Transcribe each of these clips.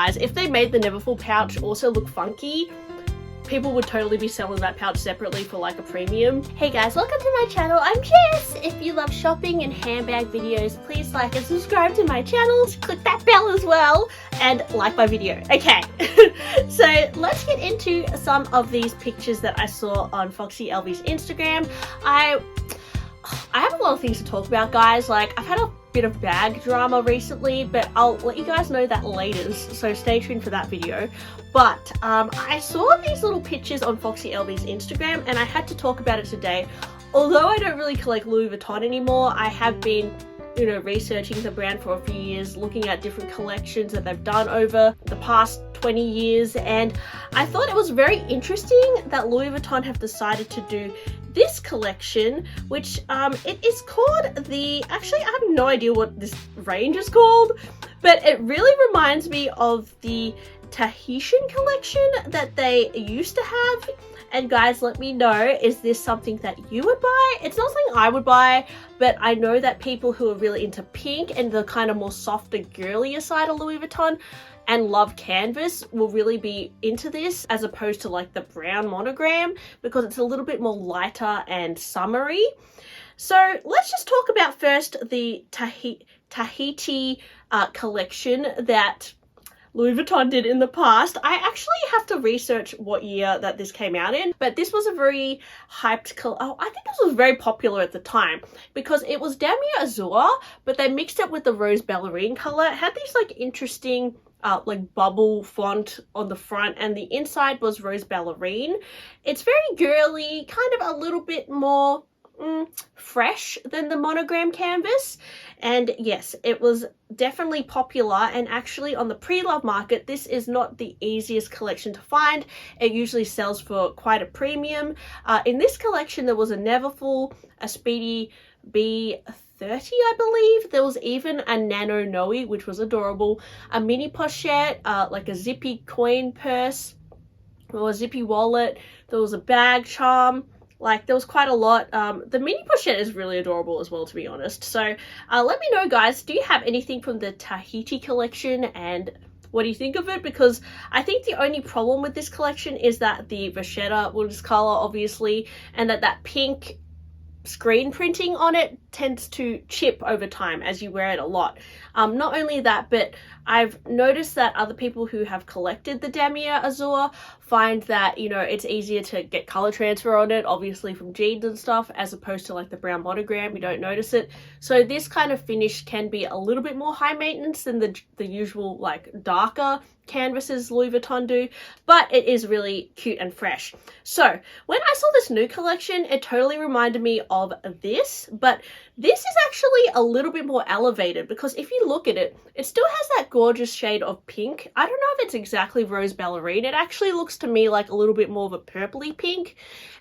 Guys, if they made the Neverfull pouch also look funky, people would totally be selling that pouch separately for like a premium. Hey guys, welcome to my channel. I'm Jess. If you love shopping and handbag videos, please like and subscribe to my channel. Click that bell as well and like my video. Okay, so let's get into some of these pictures that I saw on Foxy LV's Instagram. I have a lot of things to talk about, guys. Like, I've had a bit of bag drama recently, but I'll let you guys know that later, so stay tuned for that video. But I saw these little pictures on Foxy LV's Instagram and I had to talk about it today. Although I don't really collect Louis Vuitton anymore, I have been, you know, researching the brand for a few years, looking at different collections that they've done over the past 20 years, and I thought it was very interesting that Louis Vuitton have decided to do this collection, which it is called the, actually I have no idea what this range is called, but it really reminds me of the Tahitienne collection that they used to have. And guys, let me know, is this something that you would buy? It's not something I would buy, but I know that people who are really into pink and the kind of more softer, girlier side of Louis Vuitton and love canvas will really be into this, as opposed to like the brown monogram, because it's a little bit more lighter and summery. So let's just talk about first the Tahiti collection that Louis Vuitton did in the past. I actually have to research what year that this came out in, but this was a very hyped I think this was very popular at the time because it was Damier Azur, but they mixed it with the rose ballerine color. It had these like interesting like bubble font on the front, and the inside was rose ballerine. It's very girly, kind of a little bit more fresh than the monogram canvas. And yes, it was definitely popular, and actually on the pre-love market this is not the easiest collection to find. It usually sells for quite a premium. In this collection there was a Neverfull, a Speedy B30 I believe. There was even a Nano Noe, which was adorable, a mini pochette, like a zippy coin purse or a zippy wallet. There was a bag charm. Like, there was quite a lot. The mini pochette is really adorable as well, to be honest. So let me know, guys, do you have anything from the Tahiti collection and what do you think of it? Because I think the only problem with this collection is that the vachetta was color, obviously, and that pink screen printing on it tends to chip over time as you wear it a lot. Not only that, but I've noticed that other people who have collected the Damier Azur find that, you know, it's easier to get color transfer on it, obviously from jeans and stuff, as opposed to like the brown monogram. You don't notice it. So this kind of finish can be a little bit more high maintenance than the usual like darker canvases Louis Vuitton do, but it is really cute and fresh. So when I saw this new collection, it totally reminded me of this, but this is actually a little bit more elevated, because if you look at it, it still has that gorgeous shade of pink. I don't know if it's exactly rose ballerine. It actually looks to me like a little bit more of a purpley pink,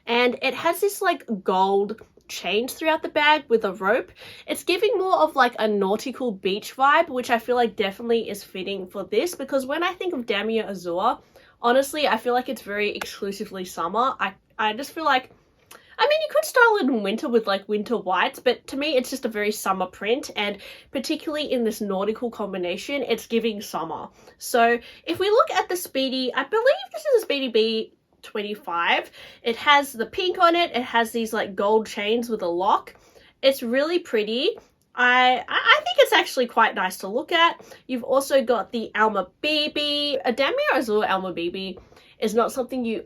and it has this like gold chains throughout the bag with a rope. It's giving more of like a nautical beach vibe, which I feel like definitely is fitting for this, because when I think of Damier Azur, honestly, I feel like it's very exclusively summer. I just feel like, I mean, you could style it in winter with like winter whites, but to me it's just a very summer print, and particularly in this nautical combination, it's giving summer. So if we look at the Speedy, I believe this is a Speedy B25. It has the pink on it. It has these like gold chains with a lock. It's really pretty. I think it's actually quite nice to look at. You've also got the Alma BB. A Damier Azur Alma BB is not something you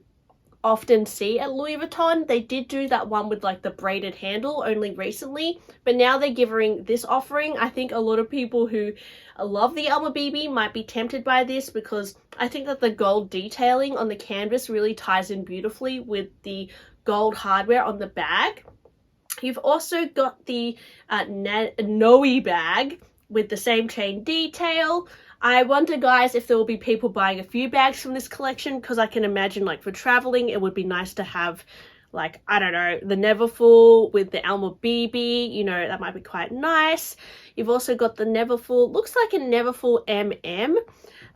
often see at Louis Vuitton. They did do that one with like the braided handle only recently, but now they're giving this offering. I think a lot of people who love the Alma BB might be tempted by this, because I think that the gold detailing on the canvas really ties in beautifully with the gold hardware on the bag. You've also got the Noe bag with the same chain detail. I wonder, guys, if there will be people buying a few bags from this collection, because I can imagine, like, for traveling, it would be nice to have, like, I don't know, the Neverfull with the Alma BB, you know, that might be quite nice. You've also got the Neverfull, looks like a Neverfull MM.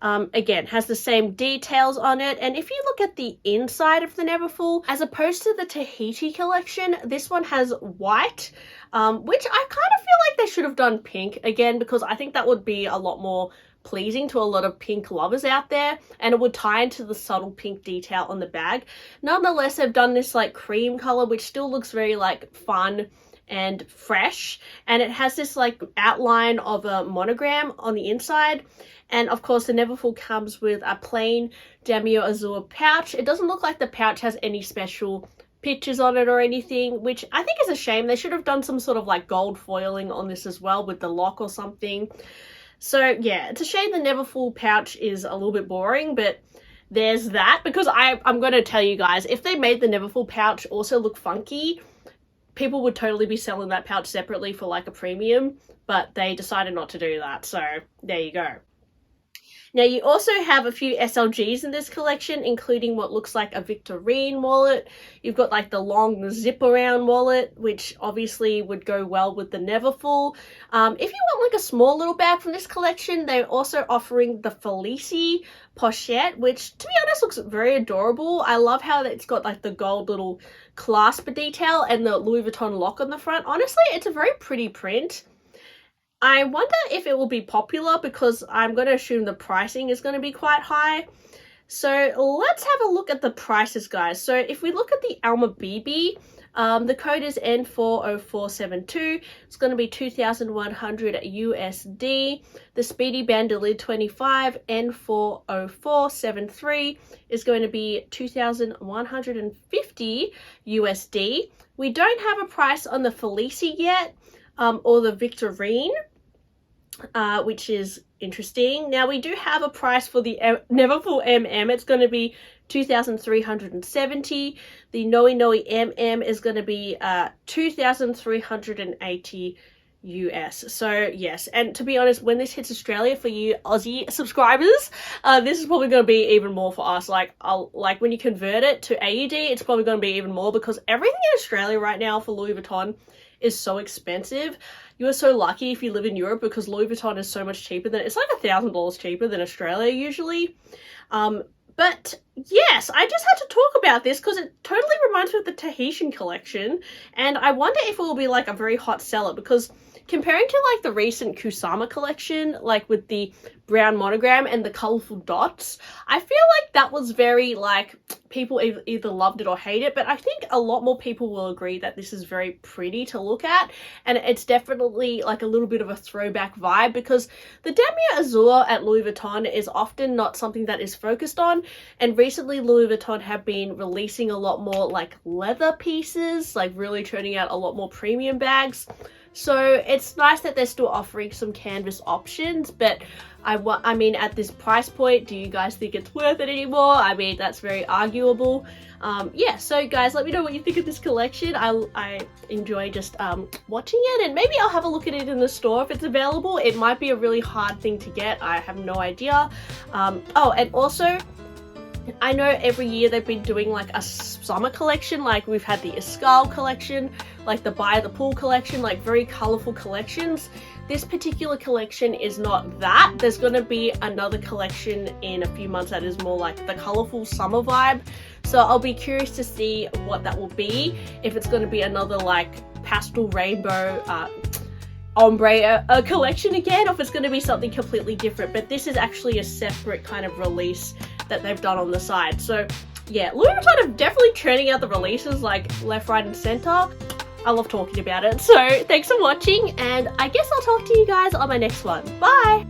Again, has the same details on it. And if you look at the inside of the Neverfull, as opposed to the Tahiti collection, this one has white, which I kind of feel like they should have done pink again, because I think that would be a lot more pleasing to a lot of pink lovers out there, and it would tie into the subtle pink detail on the bag. Nonetheless, they've done this like cream color, which still looks very like fun and fresh, and it has this like outline of a monogram on the inside. And of course the Neverfull comes with a plain Damier Azur pouch. It doesn't look like the pouch has any special pictures on it or anything, which I think is a shame. They should have done some sort of like gold foiling on this as well with the lock or something. So yeah, it's a shame the Neverfull pouch is a little bit boring, but there's that. Because I'm going to tell you guys, if they made the Neverfull pouch also look funky, people would totally be selling that pouch separately for like a premium, but they decided not to do that. So there you go. Now you also have a few SLGs in this collection, including what looks like a Victorine wallet. You've got like the long zip around wallet, which obviously would go well with the Neverfull. If you want like a small little bag from this collection, they're also offering the Felicie pochette, which to be honest looks very adorable. I love how it's got like the gold little clasp detail and the Louis Vuitton lock on the front. Honestly, it's a very pretty print. I wonder if it will be popular, because I'm going to assume the pricing is going to be quite high. So let's have a look at the prices, guys. So if we look at the Alma BB, the code is N40472. It's going to be 2,100 USD. The Speedy Bandolid 25 N40473 is going to be 2,150 USD. We don't have a price on the Felicie yet. Or the Victorine, which is interesting. Now we do have a price for the Neverfull MM. It's going to be 2,370. The Noi Noi MM is going to be 2,380 US. So yes, and to be honest, when this hits Australia for you Aussie subscribers, this is probably going to be even more for us. Like when you convert it to AUD, it's probably going to be even more, because everything in Australia right now for Louis Vuitton is so expensive. You are so lucky if you live in Europe, because Louis Vuitton is so much cheaper than, it's like $1,000 cheaper than Australia usually. But yes, I just had to talk about this because it totally reminds me of the Tahitienne collection, and I wonder if it will be like a very hot seller, because comparing to like the recent Kusama collection, like with the brown monogram and the colourful dots, I feel like that was very like, people either loved it or hate it, but I think a lot more people will agree that this is very pretty to look at, and it's definitely like a little bit of a throwback vibe, because the Damier Azur at Louis Vuitton is often not something that is focused on, and recently Louis Vuitton have been releasing a lot more like leather pieces, like really turning out a lot more premium bags. So it's nice that they're still offering some canvas options, but I mean, at this price point, do you guys think it's worth it anymore? I mean, that's very arguable. Yeah, so guys, let me know what you think of this collection. I enjoy just watching it, and maybe I'll have a look at it in the store if it's available. It might be a really hard thing to get. I have no idea. Oh, and also, I know every year they've been doing like a summer collection, like we've had the Escale collection, like the By the Pool collection, like very colourful collections. This particular collection is not that. There's going to be another collection in a few months that is more like the colourful summer vibe. So I'll be curious to see what that will be, if it's going to be another like pastel rainbow ombre collection again, or if it's going to be something completely different. But this is actually a separate kind of release that they've done on the side. So yeah, Louis Vuitton are definitely churning out the releases like left, right and center. I love talking about it. So thanks for watching, and I guess I'll talk to you guys on my next one. Bye!